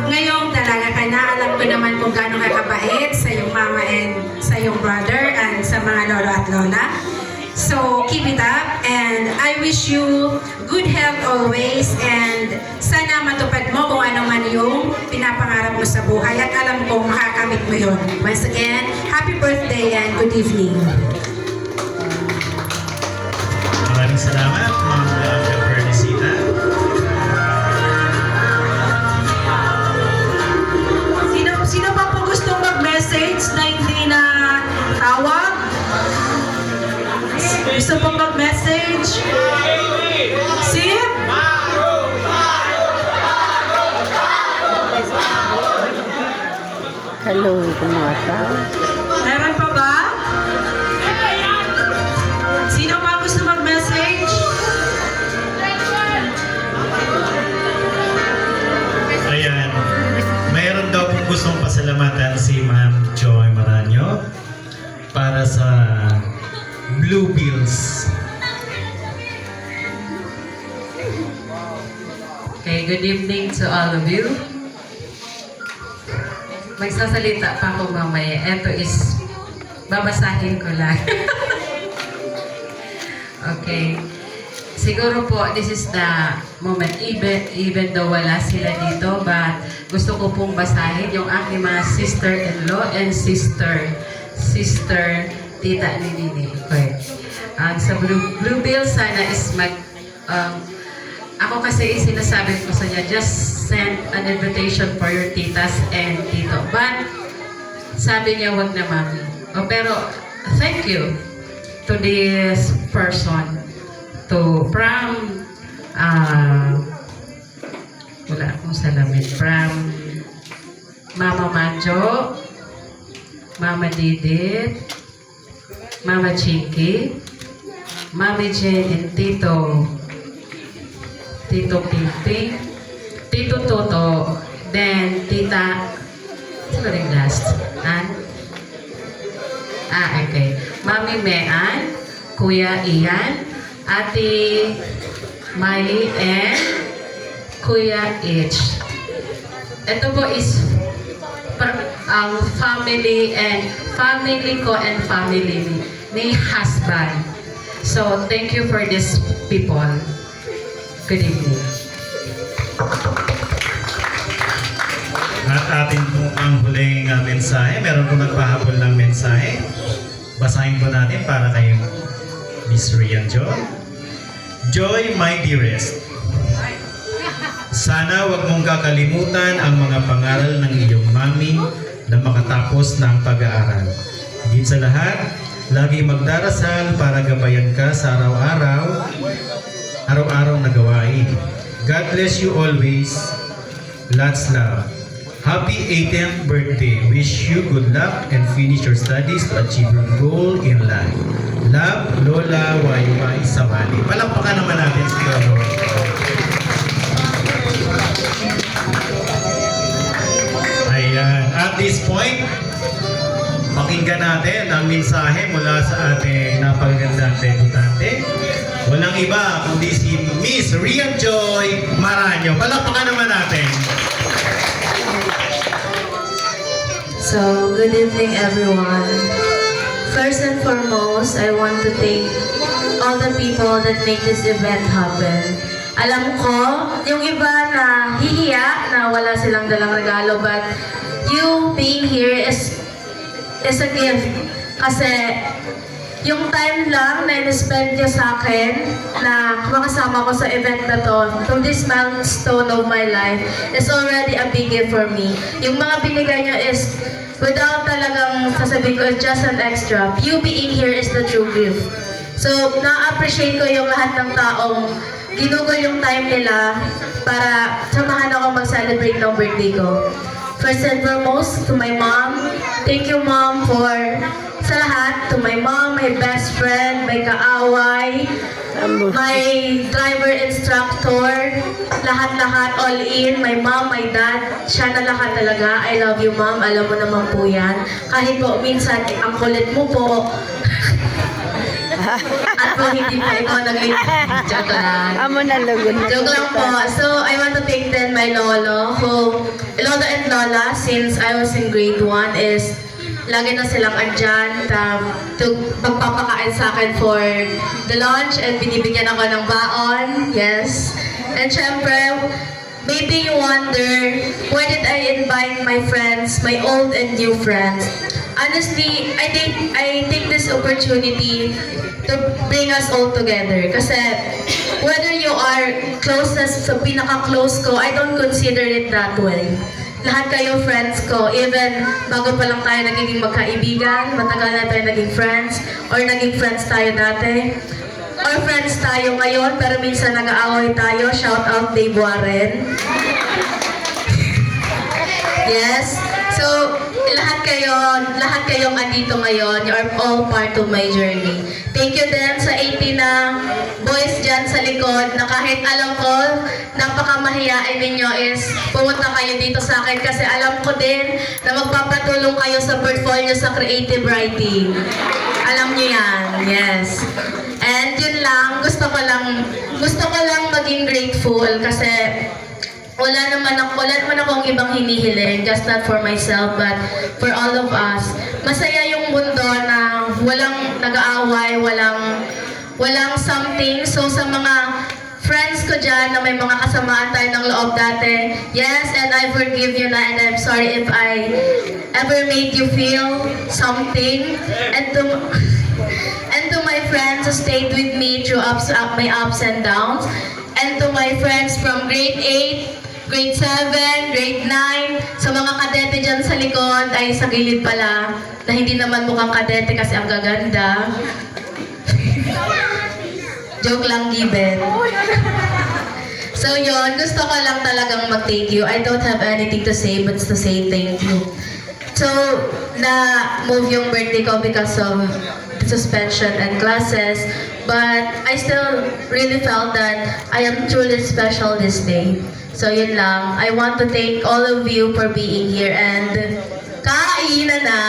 Ngayong dalaga ka na, alam ko naman kung gaano ka kabait sa iyong mama and sa iyong brother and sa mga lolo at lola. So, keep it up, and I wish you good health always, and sana matupad mo kung ano man yung pinapangarap mo sa buhay, at alam kong makakamit mo yun. Once again, happy birthday and good evening. Maraming salamat, Ma'am Bernicita. Sino pa po gusto mag-message na hindi na tawag? Gusto po mag-message? Si? Hello, kumata. Meron pa ba? Sino pa gusto mag-message? Ayan, mayroon daw po gustong pasalamatan si Ma'am Joy Maranyo para sa Blue Bills. Okay, good evening to all of you. Magsasalita pa ako mamaya. Ito is, babasahin ko lang. Okay. Siguro po, this is the moment, even though wala sila dito, but gusto ko pong basahin yung aking mga sister-in-law and sister tita ni Nini. Okay. Sa Blue Bill, sana is ako kasi sinasabi ko sa niya, just send an invitation for your titas and tito. But, sabi niya, wag na mami. Pero, thank you to this person, from, wala akong salamin, from Mama Manjo, Mama Didit, Mama Chinky, Mami Jen, and Tito Pimping, Tito Toto, then Tita, sino rin last? Okay. Mami Mean, Kuya Ian, Ate Miley, and Kuya H. Ito po is family ko and family ni husband. So, thank you for this people. Good evening. At atin po ang huling mensahe. Meron po nagpahabol ng mensahe. Basahin po natin para kay Miss Rian Joy. Joy, my dearest. Sana wag mong kakalimutan ang mga pangaral ng iyong mami na makatapos ng pag-aaral. Higit sa lahat, lagi magdarasal para gabayan ka sa araw-araw na gawain. God bless you always. Lots love. Happy 18th birthday. Wish you good luck and finish your studies to achieve your goal in life. Love, Lola Wayway Samali. Palakpakan naman natin si Lolo. Ayan. At this point, pakinggan natin ang mensahe mula sa ating napakagandang debutante. Walang iba kundi si Miss Rian Joy Maranyo. Palakpakan naman natin. So, good evening everyone. First and foremost, I want to thank all the people that make this event happen. Alam ko, yung iba na hihiya na wala silang dalang regalo, but you being here is a gift. Kasi yung time lang na in-spend niyo sa akin na makasama ko sa event na to this milestone of my life, is already a big gift for me. Yung mga binigay niyo is, without talagang sasabihin ko, it's just an extra. You being here is the true gift. So, na-appreciate ko yung lahat ng taong ginugol yung time nila para samahan ako mag-celebrate ng birthday ko. First and foremost, to my mom, thank you mom for sa lahat. To my mom, my best friend, my kaaway, my driver instructor, lahat-lahat, all in, my mom, my dad, siya na lahat talaga. I love you mom, alam mo naman po yan. Kahit po minsan, ang kulit mo po. At po hindi po ikaw joke lang. Amo na lugod na. Joke lang po. So, I want to thank then my lolo lolo and lola since I was in grade 1 is lagi na silang andyan to magpapakain sa akin for the lunch and binibigyan ako ng baon. Yes. And syempre, maybe you wonder, why did I invite my friends, my old and new friends? Honestly, I take this opportunity to bring us all together. Kasi whether you are closest sa pinaka-close ko, I don't consider it that way. Lahat kayo friends ko, even bago pa lang tayo nagiging magkaibigan, matagal na tayo naging friends, or naging friends tayo dati, or friends tayo ngayon, pero minsan nag-aaway tayo. Shout out Dave Warren. Yes. So, lahat kayong andito ngayon, you are all part of my journey. Thank you din sa 80 na boys dyan sa likod na kahit alam ko, napakamahiyain ninyo is pumunta kayo dito sa akin kasi alam ko din na magpapatulong kayo sa portfolio sa creative writing. Alam niyo yan, yes. And yun lang, gusto ko lang maging grateful kasi wala naman akong ibang hinihiling, just not for myself, but for all of us. Masaya yung mundo na walang nag-aaway, walang something. So sa mga friends ko dyan na may mga kasamaan tayo ng loob dati, yes, and I forgive you na, and I'm sorry if I ever made you feel something. And to my friends who stayed with me through my ups and downs, and to my friends from grade 8, grade 7, grade 9, sa mga kadete dyan sa likod, ay sa gilid pala, na hindi naman mukhang kadete kasi ang gaganda. Joke lang, given. So yun, gusto ko lang talagang mag-thank you. I don't have anything to say but to say thank you. So, na-move yung birthday ko because of suspension and classes, but I still really felt that I am truly special this day. So yun lang. I want to thank all of you for being here and kainan na!